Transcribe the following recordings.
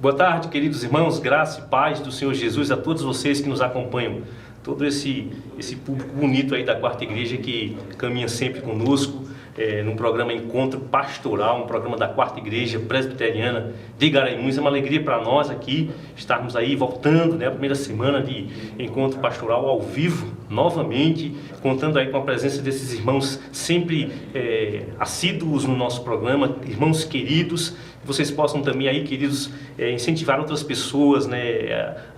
Boa tarde, queridos irmãos, graça e paz do Senhor Jesus a todos vocês que nos acompanham, todo esse público bonito aí da Quarta Igreja que caminha sempre conosco, no programa Encontro Pastoral, um programa da Quarta Igreja Presbiteriana de Garanhuns. É uma alegria para nós aqui estarmos aí voltando, a primeira semana de Encontro Pastoral ao vivo, novamente, contando aí com a presença desses irmãos sempre assíduos no nosso programa, irmãos queridos. Vocês possam também aí, queridos, incentivar outras pessoas,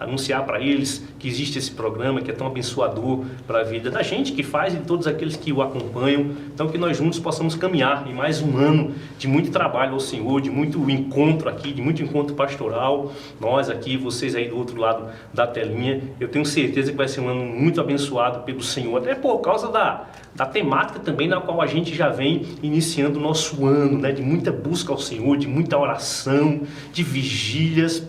anunciar para eles que existe esse programa que é tão abençoador para a vida da gente que faz e de todos aqueles que o acompanham. Então que nós juntos possamos caminhar em mais um ano de muito trabalho ao Senhor, de muito encontro aqui, de muito encontro pastoral. Nós aqui, vocês aí do outro lado da telinha, eu tenho certeza que vai ser um ano muito abençoado pelo Senhor, até por causa da temática também na qual a gente já vem iniciando o nosso ano, de muita busca ao Senhor, de muita oração, de vigílias.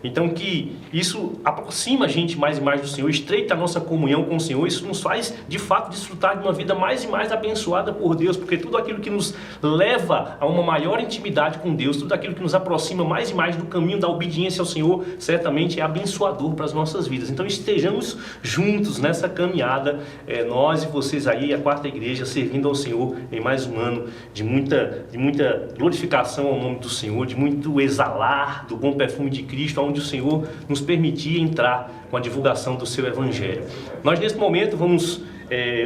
Então que isso aproxima a gente mais e mais do Senhor, estreita a nossa comunhão com o Senhor. Isso nos faz de fato desfrutar de uma vida mais e mais abençoada por Deus, porque tudo aquilo que nos leva a uma maior intimidade com Deus, tudo aquilo que nos aproxima mais e mais do caminho da obediência ao Senhor, certamente é abençoador para as nossas vidas. Então estejamos juntos nessa caminhada, nós e vocês aí, a Quarta Igreja, servindo ao Senhor em mais um ano de muita glorificação ao nome do Senhor, de muito exalar do bom perfume de Cristo, onde o Senhor nos permitia entrar com a divulgação do seu Evangelho. Nós nesse momento vamos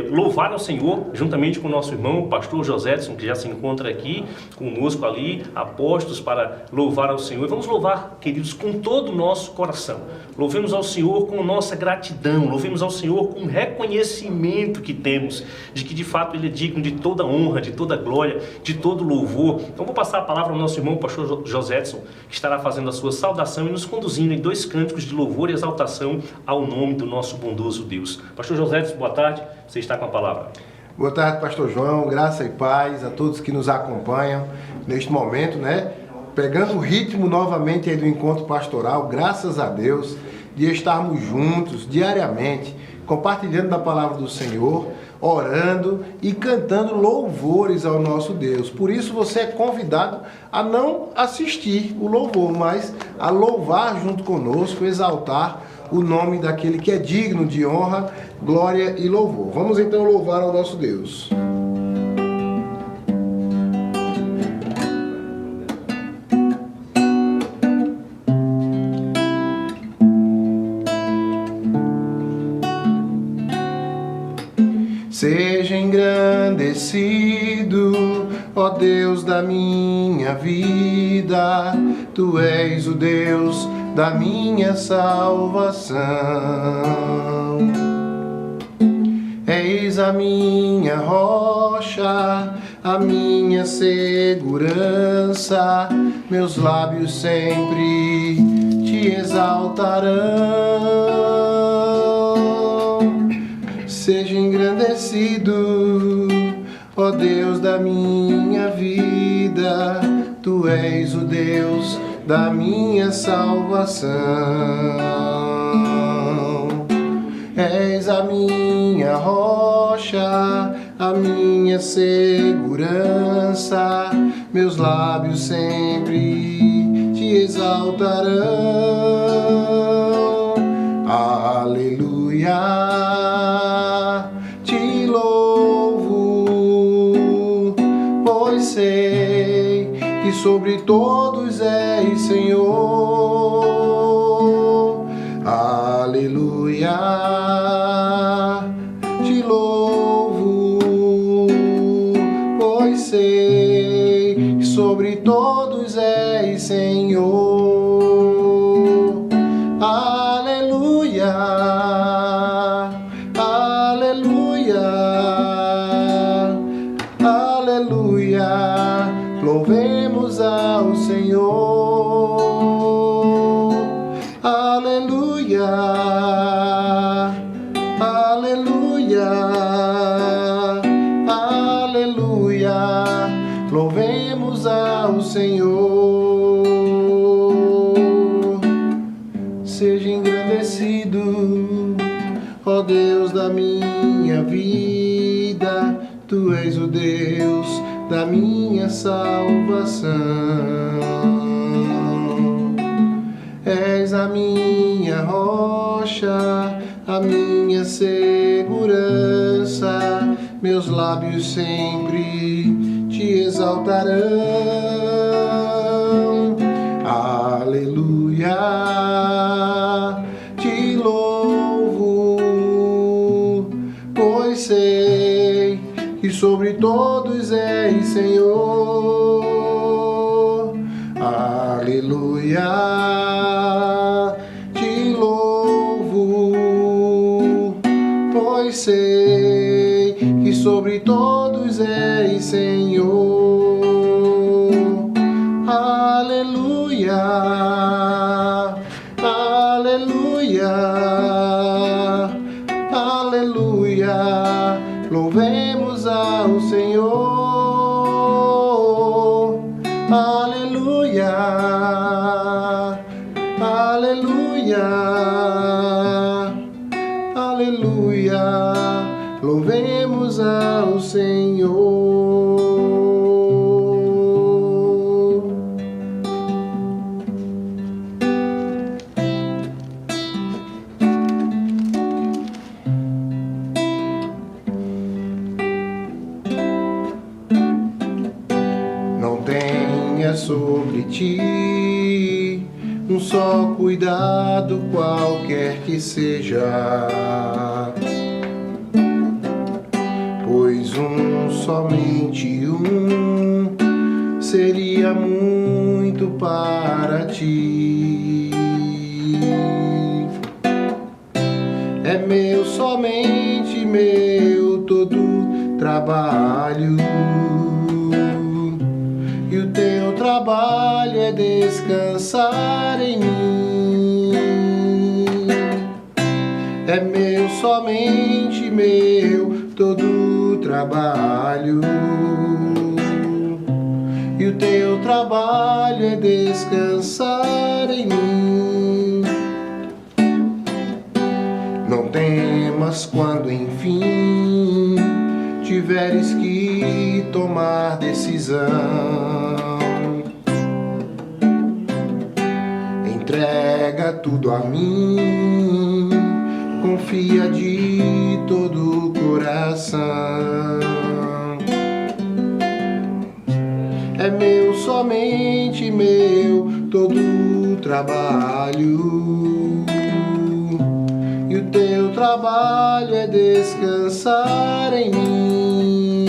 louvar ao Senhor, juntamente com o nosso irmão, o pastor Josédson, que já se encontra aqui conosco ali, apostos para louvar ao Senhor. E vamos louvar, queridos, com todo o nosso coração. Louvemos ao Senhor com nossa gratidão, louvemos ao Senhor com o reconhecimento que temos, de que de fato Ele é digno de toda honra, de toda glória, de todo louvor. Então vou passar a palavra ao nosso irmão, o pastor Josédson, que estará fazendo a sua saudação e nos conduzindo em 2 cânticos de louvor e exaltação ao nome do nosso bondoso Deus. Pastor Josédson, boa tarde. Você está com a palavra. Boa tarde, pastor João, graça e paz a todos que nos acompanham neste momento, pegando o ritmo novamente aí do encontro pastoral, graças a Deus, de estarmos juntos diariamente, compartilhando da palavra do Senhor, orando e cantando louvores ao nosso Deus. Por isso você é convidado a não assistir o louvor, mas a louvar junto conosco, exaltar o nome daquele que é digno de honra, glória e louvor. Vamos então louvar ao nosso Deus. Seja engrandecido, ó Deus da minha vida, Tu és o Deus da minha salvação. Eis a minha rocha, a minha segurança, meus lábios sempre te exaltarão. Seja engrandecido, ó Deus da minha vida, Tu és o Deus da minha salvação. És a minha rocha, a minha segurança, meus lábios sempre te exaltarão. Aleluia, te louvo, pois sei que sobre todos és Senhor. Aleluia, te louvo, pois sei que sobre todos és Senhor. Aleluia, aleluia, aleluia, louvemos ao Senhor. Aleluia, aleluia, aleluia, louvemos ao Senhor. Seja engrandecido, ó Deus da minha vida, Tu és o Deus da minha salvação. És a minha rocha, a minha segurança. Meus lábios sempre te exaltarão. Aleluia, te louvo, pois sei que sobre todos és Senhor. Aleluia, te louvo, pois sei que sobre todos és Senhor. Aleluia, aleluia, aleluia, louvemos ao Senhor. Aleluia, aleluia, aleluia, louvemos ao Senhor. Não tenha sobre ti um só cuidado, qualquer que seja, pois somente seria muito para ti. É meu, somente meu, todo trabalho, e o teu trabalho é descansar em mim. É meu, somente meu, todo trabalho, e o teu trabalho é descansar em mim. Não temas quando enfim tiveres que tomar decisão. Entrega tudo a mim, confia de todo o coração. É meu, somente meu, todo o trabalho, e o teu trabalho é descansar em mim.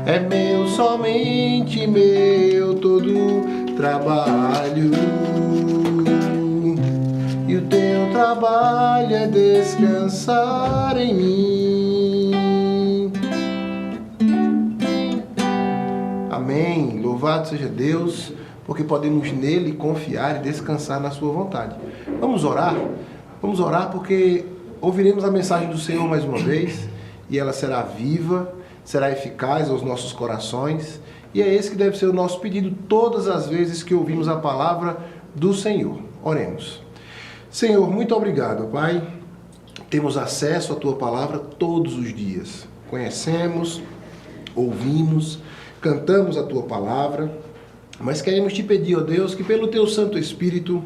É meu, somente meu, todo trabalho, e o teu trabalho é descansar em mim. Amém. Louvado seja Deus, porque podemos nele confiar e descansar na sua vontade. Vamos orar? Vamos orar porque ouviremos a mensagem do Senhor mais uma vez, e ela será viva, será eficaz aos nossos corações, e é esse que deve ser o nosso pedido todas as vezes que ouvimos a palavra do Senhor. Oremos. Senhor, muito obrigado, Pai. Temos acesso à Tua palavra todos os dias. Conhecemos, ouvimos, cantamos a Tua palavra, mas queremos Te pedir, ó Deus, que pelo Teu Santo Espírito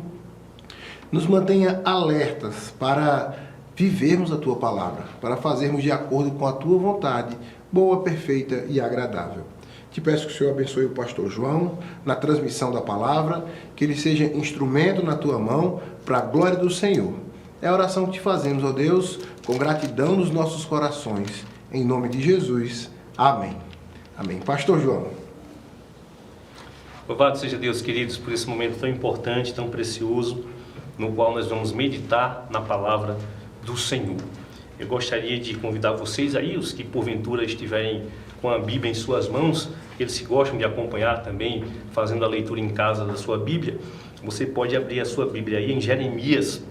nos mantenha alertas para vivermos a Tua palavra, para fazermos de acordo com a Tua vontade, boa, perfeita e agradável. Te peço que o Senhor abençoe o pastor João na transmissão da palavra, que ele seja instrumento na Tua mão para a glória do Senhor. É a oração que Te fazemos, ó Deus, com gratidão nos nossos corações. Em nome de Jesus. Amém. Amém. Pastor João. Louvado seja Deus, queridos, por esse momento tão importante, tão precioso, no qual nós vamos meditar na palavra do Senhor. Eu gostaria de convidar vocês aí, os que porventura estiverem com a Bíblia em suas mãos, eles se gostam de acompanhar também, fazendo a leitura em casa da sua Bíblia, você pode abrir a sua Bíblia aí em Jeremias,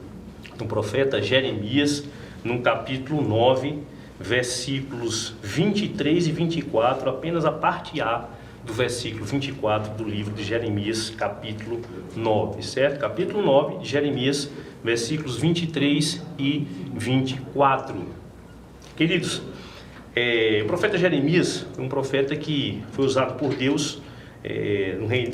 no profeta Jeremias, no capítulo 9, versículos 23 e 24, apenas a parte A do versículo 24 do livro de Jeremias, capítulo 9, certo? Capítulo 9 de Jeremias, versículos 23 e 24. Queridos, o profeta Jeremias foi um profeta que foi usado por Deus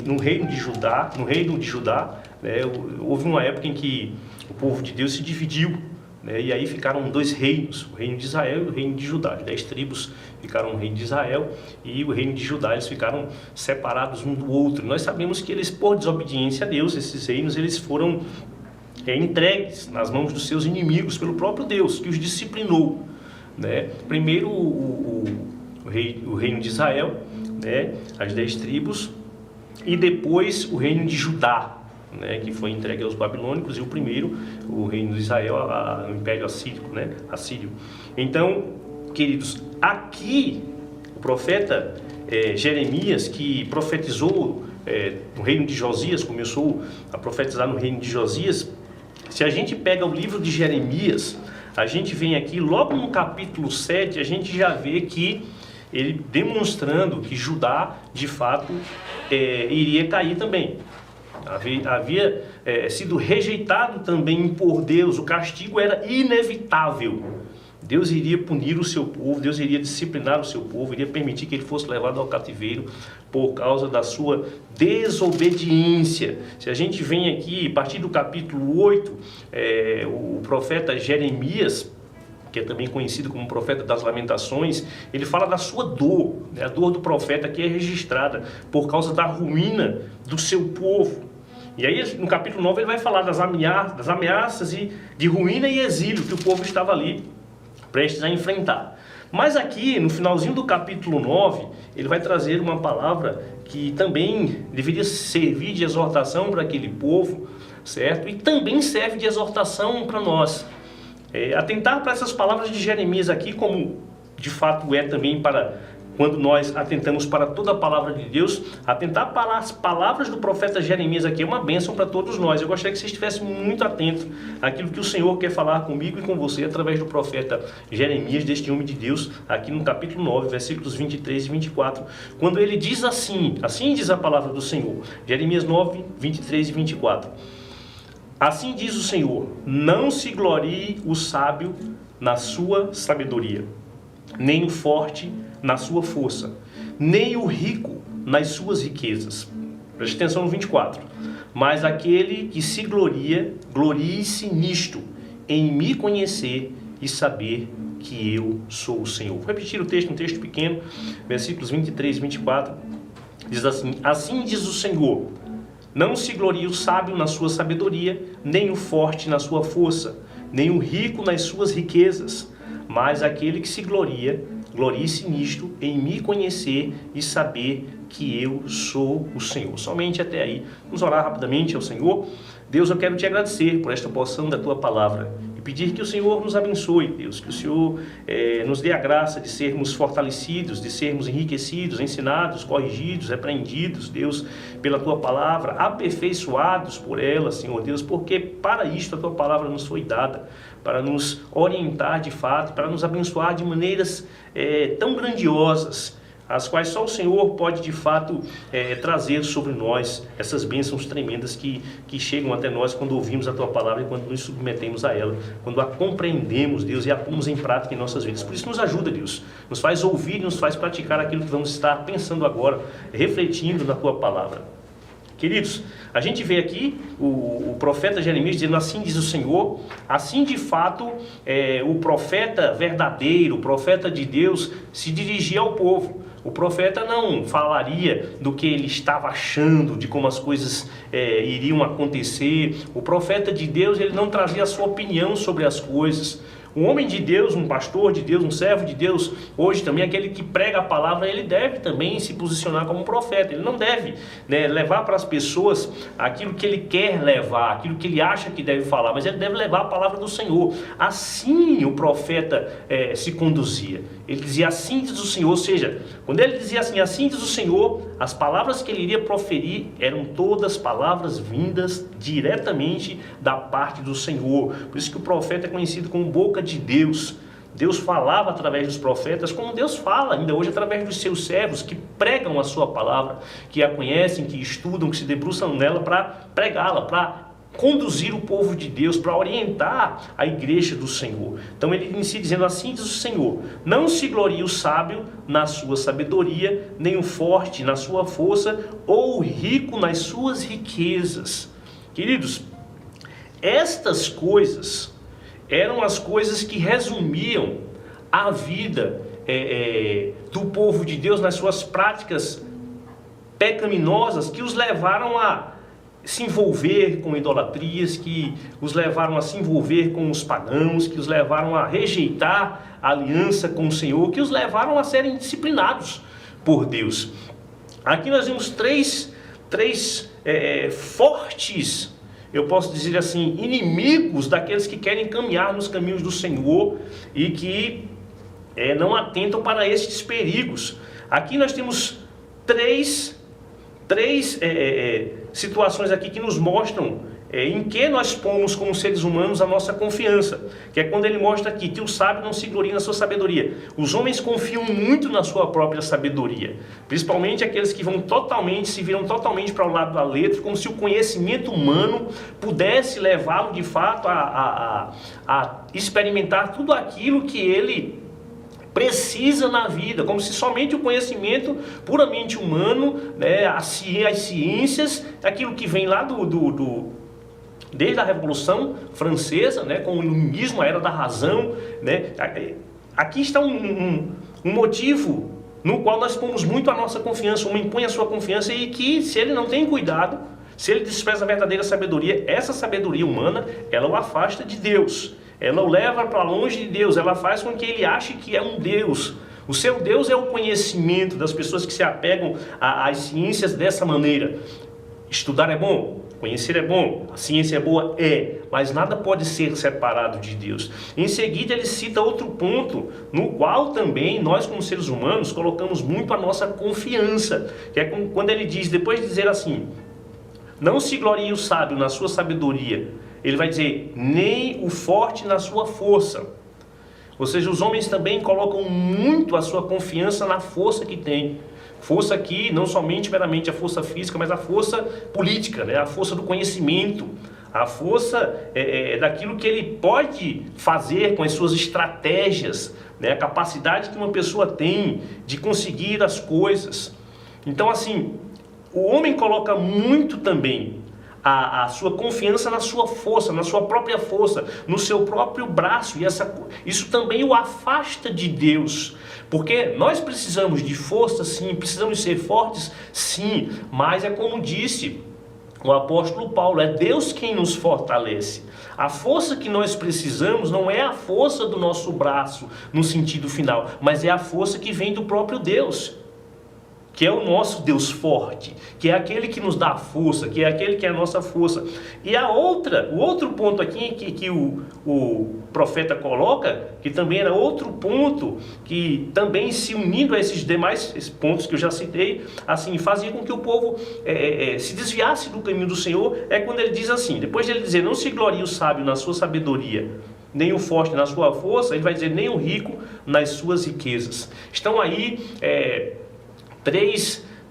no reino de Judá, né, houve uma época em que o povo de Deus se dividiu, né, e aí ficaram dois reinos, o reino de Israel e o reino de Judá. As 10 tribos ficaram no reino de Israel e o reino de Judá, eles ficaram separados um do outro. Nós sabemos que eles, por desobediência a Deus, esses reinos, eles foram entregues nas mãos dos seus inimigos pelo próprio Deus, que os disciplinou, né? Primeiro o reino de Israel, né, as 10 tribos, e depois o reino de Judá, né, que foi entregue aos babilônicos, e o primeiro, o reino de Israel, o império assírio, né, assírio. Então, queridos, aqui o profeta Jeremias, que profetizou no reino de Josias, começou a profetizar no reino de Josias. Se a gente pega o livro de Jeremias, a gente vem aqui, logo no capítulo 7, a gente já vê que ele demonstrando que Judá, de fato, iria cair também. Havia sido rejeitado também por Deus, o castigo era inevitável. Deus iria punir o seu povo, Deus iria disciplinar o seu povo, iria permitir que ele fosse levado ao cativeiro por causa da sua desobediência. Se a gente vem aqui, a partir do capítulo 8, o profeta Jeremias, que é também conhecido como profeta das lamentações, ele fala da sua dor, né? A dor do profeta que é registrada por causa da ruína do seu povo. E aí no capítulo 9 ele vai falar das ameaças de ruína e exílio que o povo estava ali prestes a enfrentar. Mas aqui no finalzinho do capítulo 9 ele vai trazer uma palavra que também deveria servir de exortação para aquele povo, certo? E também serve de exortação para nós. Atentar para essas palavras de Jeremias aqui, como de fato é também para quando nós atentamos para toda a palavra de Deus, atentar para as palavras do profeta Jeremias aqui é uma bênção para todos nós. Eu gostaria que você estivesse muito atento àquilo que o Senhor quer falar comigo e com você através do profeta Jeremias, deste homem de Deus, aqui no capítulo 9, versículos 23 e 24, quando ele diz assim diz a palavra do Senhor, Jeremias 9, 23 e 24. Assim diz o Senhor: não se glorie o sábio na sua sabedoria, nem o forte na sua força, nem o rico nas suas riquezas. Preste atenção no 24. Mas aquele que se gloria, glorie-se nisto, em me conhecer e saber que eu sou o Senhor. Vou repetir o texto, um texto pequeno, versículos 23 e 24. Diz assim: assim diz o Senhor: não se glorie o sábio na sua sabedoria, nem o forte na sua força, nem o rico nas suas riquezas, mas aquele que se gloria, glorie-se nisto, em me conhecer e saber que eu sou o Senhor. Somente até aí. Vamos orar rapidamente ao Senhor. Deus, eu quero te agradecer por esta porção da tua palavra e pedir que o Senhor nos abençoe, Deus, que o Senhor nos dê a graça de sermos fortalecidos, de sermos enriquecidos, ensinados, corrigidos, repreendidos, Deus, pela tua palavra, aperfeiçoados por ela, Senhor Deus, porque para isto a tua palavra nos foi dada, para nos orientar de fato, para nos abençoar de maneiras tão grandiosas, as quais só o Senhor pode de fato trazer sobre nós essas bênçãos tremendas que chegam até nós quando ouvimos a tua palavra e quando nos submetemos a ela, quando a compreendemos, Deus, e a pomos em prática em nossas vidas. Por isso nos ajuda, Deus, nos faz ouvir e nos faz praticar aquilo que vamos estar pensando agora, refletindo na tua palavra. Queridos, a gente vê aqui o profeta Jeremias dizendo: assim diz o Senhor. Assim de fato o profeta verdadeiro, o profeta de Deus, se dirigia ao povo. O profeta não falaria do que ele estava achando, de como as coisas iriam acontecer. O profeta de Deus, ele não trazia a sua opinião sobre as coisas. Um homem de Deus, um pastor de Deus, um servo de Deus, hoje também aquele que prega a palavra, ele deve também se posicionar como profeta. Ele não deve levar para as pessoas aquilo que ele quer levar, aquilo que ele acha que deve falar, mas ele deve levar a palavra do Senhor. Assim o profeta se conduzia. Ele dizia: assim diz o Senhor, ou seja, quando ele dizia assim diz o Senhor, as palavras que ele iria proferir eram todas palavras vindas diretamente da parte do Senhor. Por isso que o profeta é conhecido como boca de Deus. Deus falava através dos profetas, como Deus fala ainda hoje através dos seus servos, que pregam a sua palavra, que a conhecem, que estudam, que se debruçam nela para pregá-la, para conduzir o povo de Deus, para orientar a igreja do Senhor. Então ele inicia dizendo: assim diz o Senhor, não se glorie o sábio na sua sabedoria, nem o forte na sua força, ou o rico nas suas riquezas. Queridos, estas coisas eram as coisas que resumiam a vida do povo de Deus nas suas práticas pecaminosas, que os levaram a se envolver com idolatrias, que os levaram a se envolver com os pagãos, que os levaram a rejeitar a aliança com o Senhor, que os levaram a serem disciplinados por Deus. Aqui nós vemos três fortes, eu posso dizer assim, inimigos daqueles que querem caminhar nos caminhos do Senhor e que não atentam para estes perigos. Aqui nós temos três situações aqui que nos mostram em que nós pomos como seres humanos a nossa confiança, que é quando ele mostra aqui que o sábio não se gloria na sua sabedoria. Os homens confiam muito na sua própria sabedoria, principalmente aqueles que se viram totalmente para o lado da letra, como se o conhecimento humano pudesse levá-lo de fato a experimentar tudo aquilo que ele precisa na vida, como se somente o conhecimento puramente humano, né, as ciências, aquilo que vem lá desde a Revolução Francesa, né, com o iluminismo, a era da razão, né, aqui está um motivo no qual nós pomos muito a nossa confiança. O homem põe a sua confiança e que, se ele não tem cuidado, se ele despreza a verdadeira sabedoria, essa sabedoria humana, ela o afasta de Deus. Ela o leva para longe de Deus, ela faz com que ele ache que é um Deus. O seu Deus é o conhecimento das pessoas que se apegam às ciências dessa maneira. Estudar é bom, conhecer é bom, a ciência é boa, mas nada pode ser separado de Deus. Em seguida ele cita outro ponto, no qual também nós como seres humanos colocamos muito a nossa confiança, que é quando ele diz, depois de dizer assim, não se glorie o sábio na sua sabedoria, ele vai dizer, nem o forte na sua força. Ou seja, os homens também colocam muito a sua confiança na força que tem. Força aqui, não somente meramente a força física, mas a força política, né? A força do conhecimento, a força daquilo que ele pode fazer com as suas estratégias, né? A capacidade que uma pessoa tem de conseguir as coisas. Então, assim, o homem coloca muito também a sua confiança na sua força, na sua própria força, no seu próprio braço, e isso também o afasta de Deus, porque nós precisamos de força, sim, precisamos ser fortes, sim, mas é como disse o apóstolo Paulo, é Deus quem nos fortalece. A força que nós precisamos não é a força do nosso braço no sentido final, mas é a força que vem do próprio Deus, que é o nosso Deus forte, que é aquele que nos dá força, que é aquele que é a nossa força. E o outro ponto aqui que o profeta coloca, que também era outro ponto, que também se unindo a esses demais pontos que eu já citei, assim, fazia com que o povo se desviasse do caminho do Senhor, é quando ele diz assim, depois de ele dizer, não se glorie o sábio na sua sabedoria, nem o forte na sua força, ele vai dizer, nem o rico nas suas riquezas. Estão aí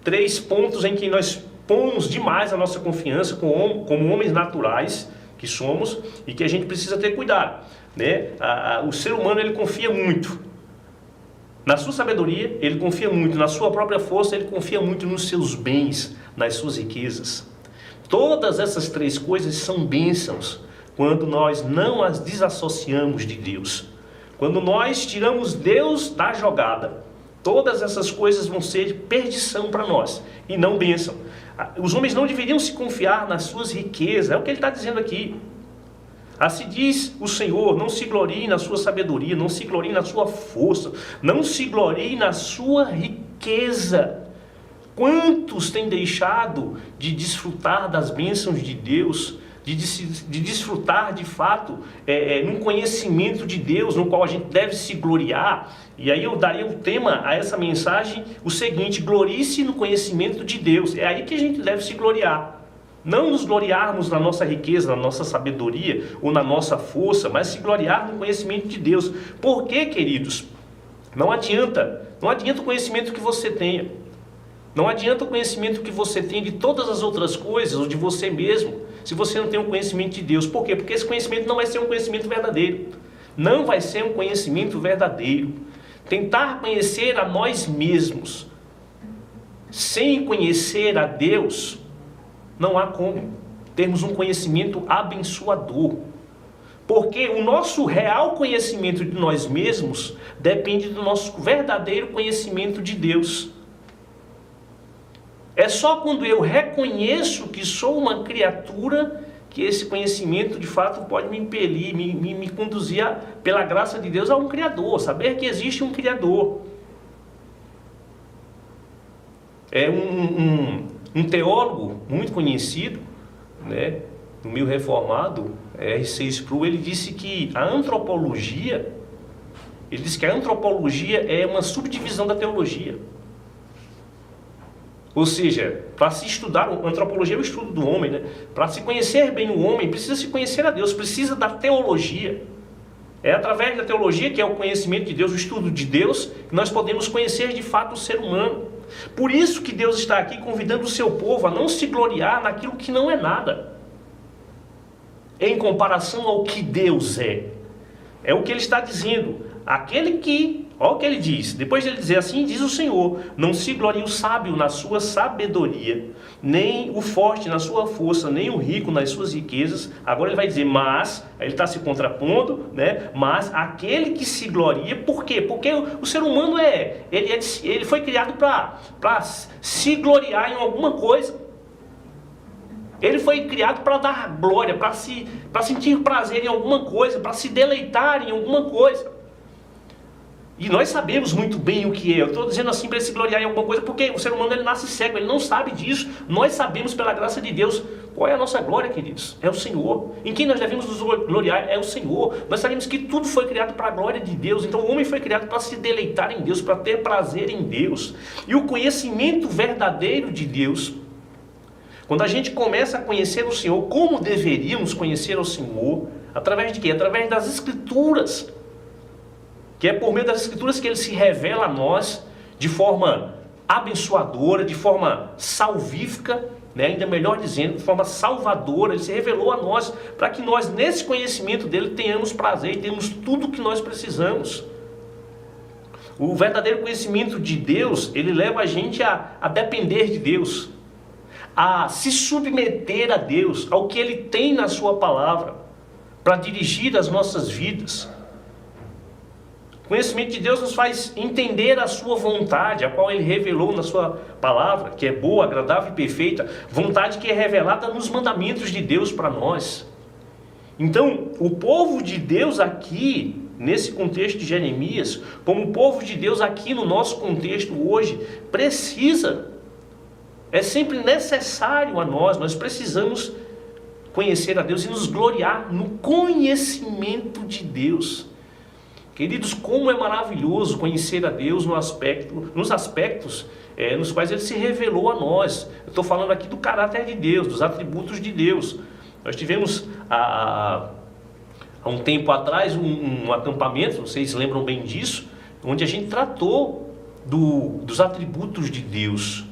três pontos em que nós pomos demais a nossa confiança como homens naturais que somos e que a gente precisa ter cuidado, né? O ser humano, ele confia muito na sua sabedoria, ele confia muito na sua própria força, ele confia muito nos seus bens, nas suas riquezas. Todas essas três coisas são bênçãos quando nós não as desassociamos de Deus. Quando nós tiramos Deus da jogada, todas essas coisas vão ser perdição para nós e não bênção. Os homens não deveriam se confiar nas suas riquezas, é o que ele está dizendo aqui. Assim diz o Senhor, não se glorie na sua sabedoria, não se glorie na sua força, não se glorie na sua riqueza. Quantos têm deixado de desfrutar das bênçãos de Deus, de desfrutar de fato num conhecimento de Deus, no qual a gente deve se gloriar? E aí eu daria o tema a essa mensagem, o seguinte: glorie-se no conhecimento de Deus. É aí que a gente deve se gloriar. Não nos gloriarmos na nossa riqueza, na nossa sabedoria ou na nossa força, mas se gloriar no conhecimento de Deus. Por quê, queridos? Não adianta o conhecimento que você tenha. Não adianta o conhecimento que você tem de todas as outras coisas, ou de você mesmo, se você não tem um conhecimento de Deus. Por quê? Porque esse conhecimento não vai ser um conhecimento verdadeiro. Não vai ser um conhecimento verdadeiro. Tentar conhecer a nós mesmos, sem conhecer a Deus, não há como termos um conhecimento abençoador. Porque o nosso real conhecimento de nós mesmos depende do nosso verdadeiro conhecimento de Deus. É só quando eu reconheço que sou uma criatura que esse conhecimento de fato pode me impelir, me conduzir pela graça de Deus a um Criador, saber que existe um Criador. É um teólogo muito conhecido, né, no meio reformado, R.C. Sproul, ele disse que a antropologia é uma subdivisão da teologia. Ou seja, para se estudar, a antropologia é o estudo do homem, né? Para se conhecer bem o homem, precisa se conhecer a Deus, precisa da teologia. É através da teologia, que é o conhecimento de Deus, o estudo de Deus, que nós podemos conhecer de fato o ser humano. Por isso que Deus está aqui convidando o seu povo a não se gloriar naquilo que não é nada, em comparação ao que Deus é. É o que ele está dizendo. Aquele que, olha o que ele diz, depois de ele dizer assim, diz o Senhor: não se glorie o sábio na sua sabedoria, nem o forte na sua força, nem o rico nas suas riquezas. Agora ele vai dizer, mas, ele está se contrapondo, né? Mas aquele que se gloria, por quê? Porque o ser humano ele foi criado para se gloriar em alguma coisa. Ele foi criado para dar glória, para sentir prazer em alguma coisa, para se deleitar em alguma coisa. E nós sabemos muito bem o que é. Eu estou dizendo assim para ele se gloriar em alguma coisa, porque o ser humano ele nasce cego, ele não sabe disso. Nós sabemos pela graça de Deus qual é a nossa glória, queridos. É o Senhor. Em quem nós devemos nos gloriar é o Senhor. Nós sabemos que tudo foi criado para a glória de Deus. Então o homem foi criado para se deleitar em Deus, para ter prazer em Deus. E o conhecimento verdadeiro de Deus, quando a gente começa a conhecer o Senhor como deveríamos conhecer o Senhor, através de quê? Através das Escrituras. Que é por meio das Escrituras que ele se revela a nós de forma abençoadora, de forma salvífica, né? Ainda melhor dizendo, de forma salvadora. Ele se revelou a nós para que nós, nesse conhecimento dele, tenhamos prazer e tenhamos tudo o que nós precisamos. O verdadeiro conhecimento de Deus, ele leva a gente a depender de Deus, a se submeter a Deus, ao que ele tem na sua palavra, para dirigir as nossas vidas. O conhecimento de Deus nos faz entender a sua vontade, a qual ele revelou na sua palavra, que é boa, agradável e perfeita, vontade que é revelada nos mandamentos de Deus para nós. Então, o povo de Deus aqui, nesse contexto de Jeremias, como o povo de Deus aqui no nosso contexto hoje, precisa, é sempre necessário a nós precisamos conhecer a Deus e nos gloriar no conhecimento de Deus. Queridos, como é maravilhoso conhecer a Deus nos aspectos nos quais Ele se revelou a nós. Eu estou falando aqui do caráter de Deus, dos atributos de Deus. Nós tivemos há um tempo atrás um acampamento, vocês lembram bem disso, onde a gente tratou dos atributos de Deus.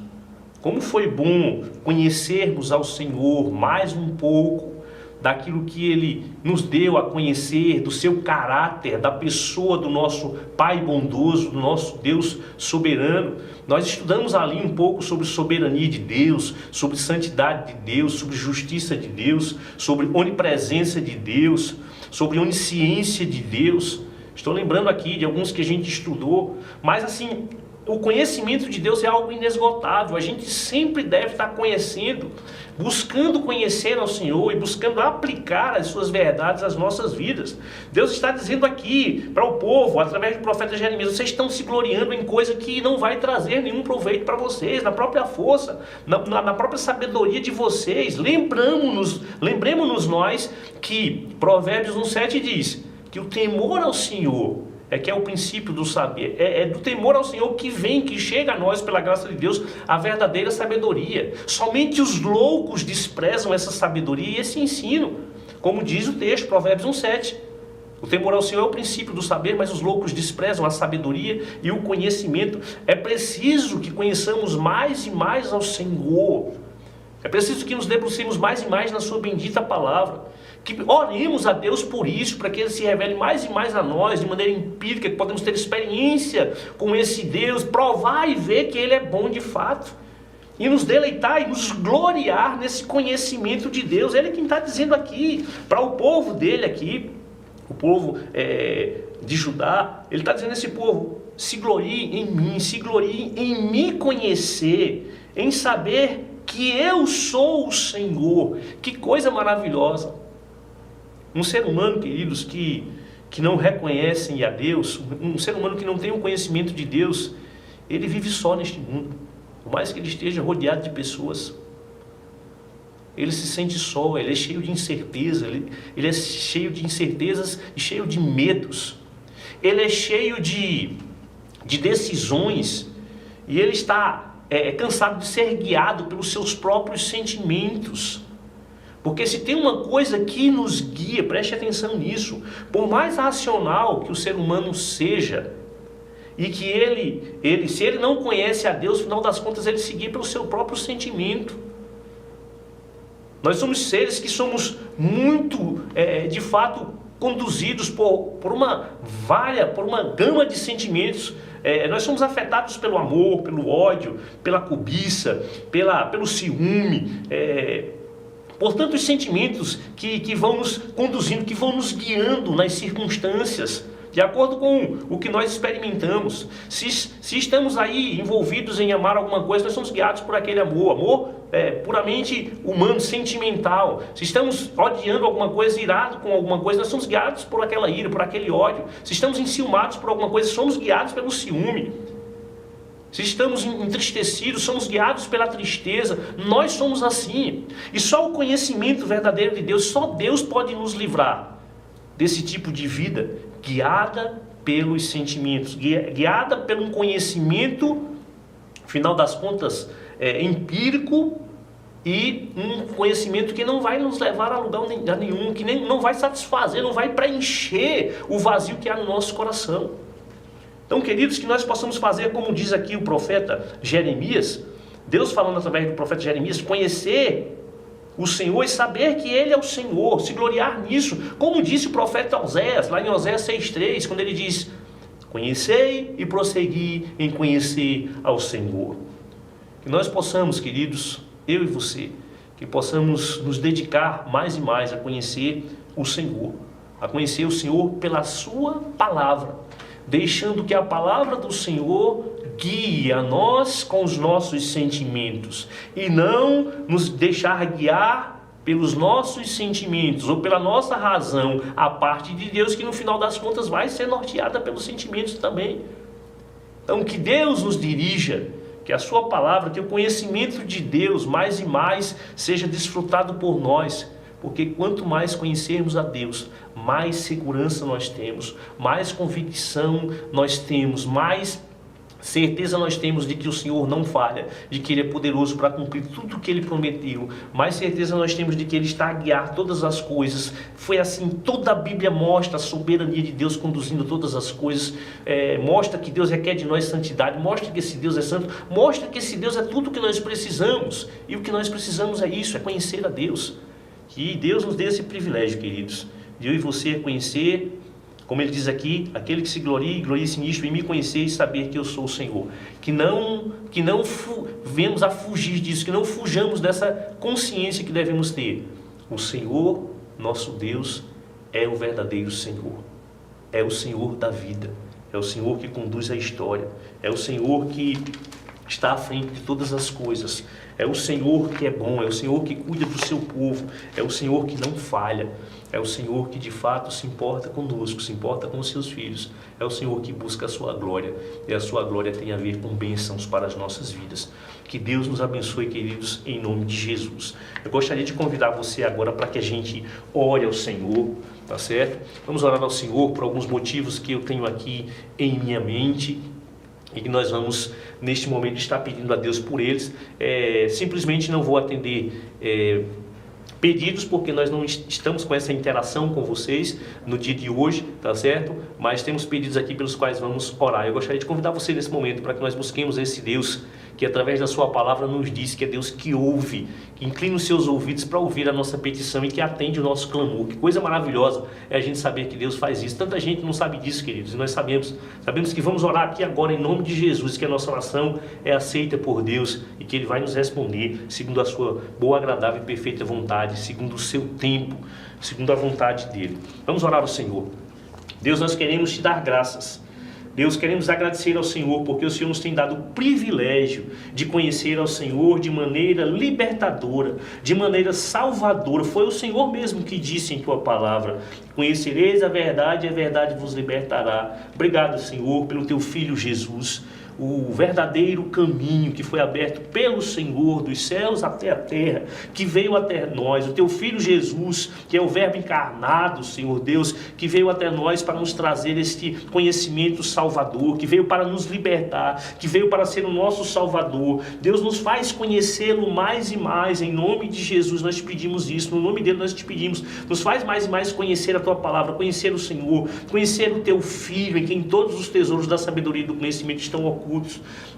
Como foi bom conhecermos ao Senhor mais um pouco daquilo que Ele nos deu a conhecer, do seu caráter, da pessoa do nosso Pai bondoso, do nosso Deus soberano. Nós estudamos ali um pouco sobre soberania de Deus, sobre santidade de Deus, sobre justiça de Deus, sobre onipresença de Deus, sobre onisciência de Deus. Estou lembrando aqui de alguns que a gente estudou, mas assim, o conhecimento de Deus é algo inesgotável. A gente sempre deve estar conhecendo, buscando conhecer ao Senhor e buscando aplicar as suas verdades às nossas vidas. Deus está dizendo aqui para o povo, através do profeta Jeremias: vocês estão se gloriando em coisa que não vai trazer nenhum proveito para vocês, na própria força, na própria sabedoria de vocês. Lembremos-nos nós que Provérbios 1,7 diz que o temor ao Senhor que é o princípio do saber, é do temor ao Senhor que chega a nós pela graça de Deus a verdadeira sabedoria. Somente os loucos desprezam essa sabedoria e esse ensino, como diz o texto, Provérbios 1,7. O temor ao Senhor é o princípio do saber, mas os loucos desprezam a sabedoria e o conhecimento. É preciso que conheçamos mais e mais ao Senhor. É preciso que nos debrucemos mais e mais na sua bendita palavra. Que oremos a Deus por isso, para que Ele se revele mais e mais a nós, de maneira empírica, que podemos ter experiência com esse Deus, provar e ver que Ele é bom de fato. E nos deleitar e nos gloriar nesse conhecimento de Deus. Ele é quem está dizendo aqui, para o povo dele aqui, o povo de Judá, ele está dizendo a esse povo, se glorie em mim, se glorie em me conhecer, em saber que eu sou o Senhor. Que coisa maravilhosa. Um ser humano, queridos, que não reconhecem a Deus, um ser humano que não tem o conhecimento de Deus, ele vive só neste mundo. Por mais que ele esteja rodeado de pessoas, ele se sente só, ele é cheio de incerteza, ele é cheio de incertezas e cheio de medos. Ele é cheio de decisões e ele está cansado de ser guiado pelos seus próprios sentimentos. Porque se tem uma coisa que nos guia, preste atenção nisso, por mais racional que o ser humano seja, e que se ele não conhece a Deus, no final das contas ele se guia pelo seu próprio sentimento. Nós somos seres que somos muito, de fato, conduzidos por uma gama de sentimentos. Nós somos afetados pelo amor, pelo ódio, pela cobiça, pelo ciúme, por tantos sentimentos que vão nos conduzindo, que vão nos guiando nas circunstâncias, de acordo com o que nós experimentamos. Se estamos aí envolvidos em amar alguma coisa, nós somos guiados por aquele amor puramente humano, sentimental. Se estamos odiando alguma coisa, irado com alguma coisa, nós somos guiados por aquela ira, por aquele ódio. Se estamos enciumados por alguma coisa, somos guiados pelo ciúme. Se estamos entristecidos, somos guiados pela tristeza. Nós somos assim. E só o conhecimento verdadeiro de Deus, só Deus pode nos livrar desse tipo de vida, guiada pelos sentimentos, guiada pelo um conhecimento, afinal das contas, empírico, e um conhecimento que não vai nos levar a lugar nenhum, que não vai satisfazer, não vai preencher o vazio que há no nosso coração. Então, queridos, que nós possamos fazer, como diz aqui o profeta Jeremias, Deus falando através do profeta Jeremias, conhecer o Senhor e saber que Ele é o Senhor, se gloriar nisso, como disse o profeta Oséias, lá em Oséias 6,3, quando ele diz, conhecei e prossegui em conhecer ao Senhor. Que nós possamos, queridos, eu e você, que possamos nos dedicar mais e mais a conhecer o Senhor pela sua palavra, deixando que a palavra do Senhor guie a nós com os nossos sentimentos e não nos deixar guiar pelos nossos sentimentos ou pela nossa razão, a parte de Deus que no final das contas vai ser norteada pelos sentimentos também. Então que Deus nos dirija, que a sua palavra, que o conhecimento de Deus mais e mais seja desfrutado por nós. Porque quanto mais conhecermos a Deus, mais segurança nós temos, mais convicção nós temos, mais certeza nós temos de que o Senhor não falha, de que Ele é poderoso para cumprir tudo o que Ele prometeu, mais certeza nós temos de que Ele está a guiar todas as coisas. Foi assim, toda a Bíblia mostra a soberania de Deus conduzindo todas as coisas, mostra que Deus requer de nós santidade, mostra que esse Deus é santo, mostra que esse Deus é tudo o que nós precisamos, e o que nós precisamos é isso, é conhecer a Deus. Que Deus nos dê esse privilégio, queridos, de eu e você conhecer, como ele diz aqui, aquele que se glorie-se nisto, em me conhecer e saber que eu sou o Senhor. Que não venhamos a fugir disso, que não fujamos dessa consciência que devemos ter. O Senhor, nosso Deus, é o verdadeiro Senhor. É o Senhor da vida. É o Senhor que conduz a história. É o Senhor que está à frente de todas as coisas. É o Senhor que é bom, é o Senhor que cuida do seu povo, é o Senhor que não falha, é o Senhor que de fato se importa conosco, se importa com os seus filhos, é o Senhor que busca a sua glória, e a sua glória tem a ver com bênçãos para as nossas vidas. Que Deus nos abençoe, queridos, em nome de Jesus. Eu gostaria de convidar você agora para que a gente ore ao Senhor, tá certo? Vamos orar ao Senhor por alguns motivos que eu tenho aqui em minha mente, e que nós vamos, neste momento, estar pedindo a Deus por eles. Simplesmente não vou atender pedidos, porque nós não estamos com essa interação com vocês no dia de hoje, tá certo? Mas temos pedidos aqui pelos quais vamos orar. Eu gostaria de convidar você nesse momento para que nós busquemos esse Deus que através da sua palavra nos diz que é Deus que ouve, que inclina os seus ouvidos para ouvir a nossa petição e que atende o nosso clamor. Que coisa maravilhosa é a gente saber que Deus faz isso. Tanta gente não sabe disso, queridos, e nós sabemos que vamos orar aqui agora em nome de Jesus, que a nossa oração é aceita por Deus e que Ele vai nos responder segundo a sua boa, agradável e perfeita vontade, segundo o seu tempo, segundo a vontade dEle. Vamos orar ao Senhor. Deus, nós queremos te dar graças. Deus, queremos agradecer ao Senhor, porque o Senhor nos tem dado o privilégio de conhecer ao Senhor de maneira libertadora, de maneira salvadora. Foi o Senhor mesmo que disse em tua palavra: conhecereis a verdade e a verdade vos libertará. Obrigado, Senhor, pelo teu Filho Jesus, o verdadeiro caminho que foi aberto pelo Senhor, dos céus até a terra, que veio até nós, o teu Filho Jesus, que é o verbo encarnado, Senhor Deus, que veio até nós para nos trazer este conhecimento salvador, que veio para nos libertar, que veio para ser o nosso Salvador. Deus, nos faz conhecê-lo mais e mais, em nome de Jesus nós te pedimos isso, no nome dele nós te pedimos, nos faz mais e mais conhecer a tua palavra, conhecer o Senhor, conhecer o teu Filho, em quem todos os tesouros da sabedoria e do conhecimento estão ocultos.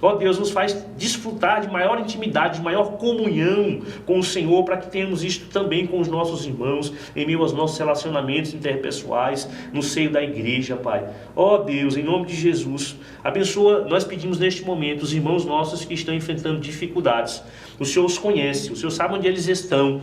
Ó Deus, nos faz desfrutar de maior intimidade, de maior comunhão com o Senhor, para que tenhamos isto também com os nossos irmãos, em meio aos nossos relacionamentos interpessoais, no seio da igreja, Pai. Ó Deus, em nome de Jesus, abençoa, nós pedimos neste momento, os irmãos nossos que estão enfrentando dificuldades. O Senhor os conhece, o Senhor sabe onde eles estão.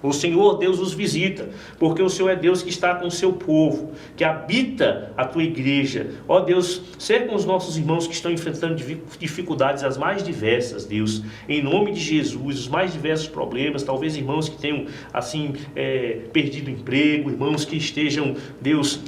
O Senhor, Deus, os visita, porque o Senhor é Deus que está com o seu povo, que habita a tua igreja. Ó Deus, ser com os nossos irmãos que estão enfrentando dificuldades as mais diversas, Deus, em nome de Jesus, os mais diversos problemas, talvez irmãos que tenham, assim, perdido emprego, irmãos que estejam, Deus,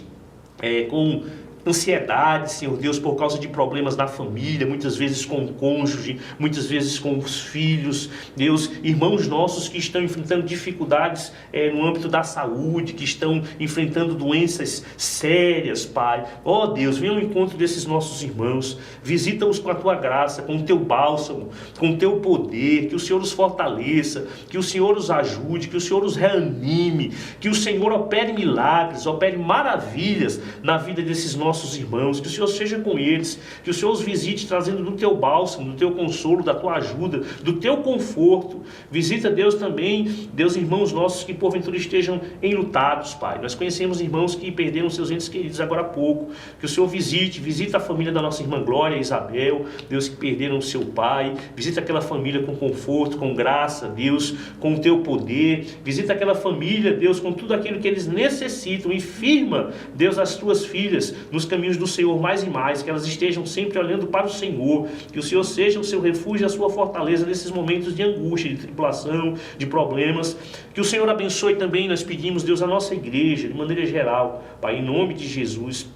com ansiedade, Senhor Deus, por causa de problemas na família, muitas vezes com o cônjuge, muitas vezes com os filhos, Deus, irmãos nossos que estão enfrentando dificuldades no âmbito da saúde, que estão enfrentando doenças sérias, Pai. Ó Deus, venha ao encontro desses nossos irmãos, visita-os com a tua graça, com o teu bálsamo, com o teu poder, que o Senhor os fortaleça, que o Senhor os ajude, que o Senhor os reanime, que o Senhor opere milagres, opere maravilhas na vida desses nossos irmãos, que o Senhor seja com eles, que o Senhor os visite trazendo do teu bálsamo, do teu consolo, da tua ajuda, do teu conforto. Visita, Deus, também, Deus, irmãos nossos que porventura estejam enlutados, Pai. Nós conhecemos irmãos que perderam seus entes queridos agora há pouco, que o Senhor visita a família da nossa irmã Glória e Isabel, Deus, que perderam o seu pai, visita aquela família com conforto, com graça, Deus, com o teu poder, visita aquela família, Deus, com tudo aquilo que eles necessitam, e firma, Deus, as tuas filhas nos caminhos do Senhor mais e mais, que elas estejam sempre olhando para o Senhor, que o Senhor seja o seu refúgio e a sua fortaleza nesses momentos de angústia, de tribulação, de problemas. Que o Senhor abençoe também, nós pedimos, Deus, a nossa igreja, de maneira geral, Pai, em nome de Jesus.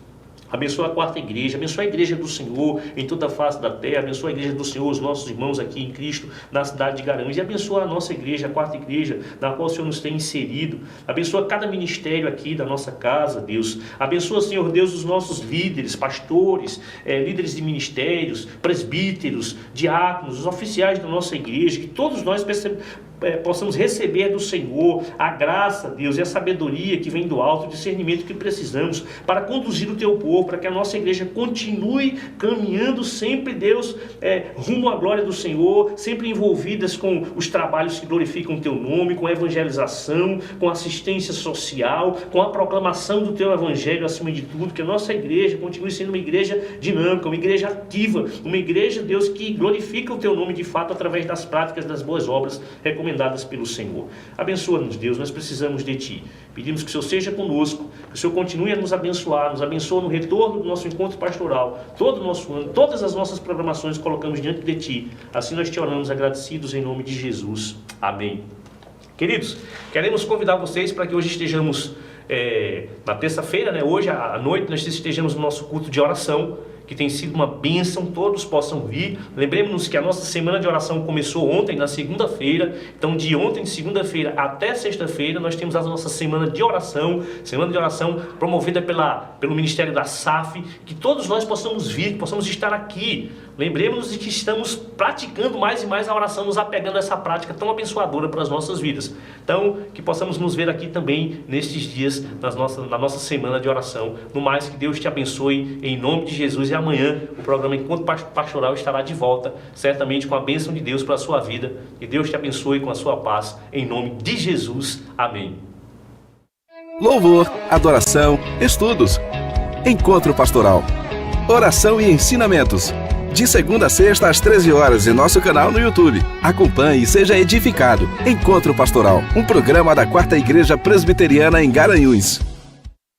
Abençoa a quarta igreja, abençoa a igreja do Senhor em toda a face da terra, abençoa a igreja do Senhor, os nossos irmãos aqui em Cristo, na cidade de Garanhuns, e abençoa a nossa igreja, a quarta igreja, na qual o Senhor nos tem inserido. Abençoa cada ministério aqui da nossa casa, Deus. Abençoa, Senhor Deus, os nossos líderes, pastores, líderes de ministérios, presbíteros, diáconos, os oficiais da nossa igreja, que todos nós possamos receber do Senhor a graça, Deus, e a sabedoria que vem do alto, o discernimento que precisamos para conduzir o teu povo, para que a nossa igreja continue caminhando sempre, Deus, rumo à glória do Senhor, sempre envolvidas com os trabalhos que glorificam o teu nome, com a evangelização, com a assistência social, com a proclamação do teu evangelho acima de tudo, que a nossa igreja continue sendo uma igreja dinâmica, uma igreja ativa, uma igreja, Deus, que glorifica o teu nome de fato através das práticas das boas obras recomendadas pelo Senhor. Abençoa-nos, Deus, nós precisamos de Ti. Pedimos que o Senhor seja conosco, que o Senhor continue a nos abençoa no retorno do nosso encontro pastoral, todo o nosso ano, todas as nossas programações colocamos diante de Ti. Assim nós te oramos agradecidos em nome de Jesus. Amém. Queridos, queremos convidar vocês para que hoje estejamos na terça-feira, hoje à noite, nós estejamos no nosso culto de oração, que tem sido uma bênção, todos possam vir. Lembremos-nos que a nossa semana de oração começou ontem, na segunda-feira. Então, de ontem, de segunda-feira até sexta-feira, nós temos a nossa semana de oração promovida pelo Ministério da SAF, que todos nós possamos vir, que possamos estar aqui. Lembremos-nos de que estamos praticando mais e mais a oração, nos apegando a essa prática tão abençoadora para as nossas vidas. Então, que possamos nos ver aqui também nestes dias, na nossa semana de oração. No mais, que Deus te abençoe em nome de Jesus. E amanhã o programa Encontro Pastoral estará de volta, certamente com a bênção de Deus para a sua vida. Que Deus te abençoe com a sua paz, em nome de Jesus. Amém. Louvor, adoração, estudos. Encontro Pastoral. Oração e ensinamentos. De segunda a sexta às 13 horas em nosso canal no YouTube. Acompanhe e seja edificado. Encontro Pastoral, um programa da 4ª Igreja Presbiteriana em Garanhuns.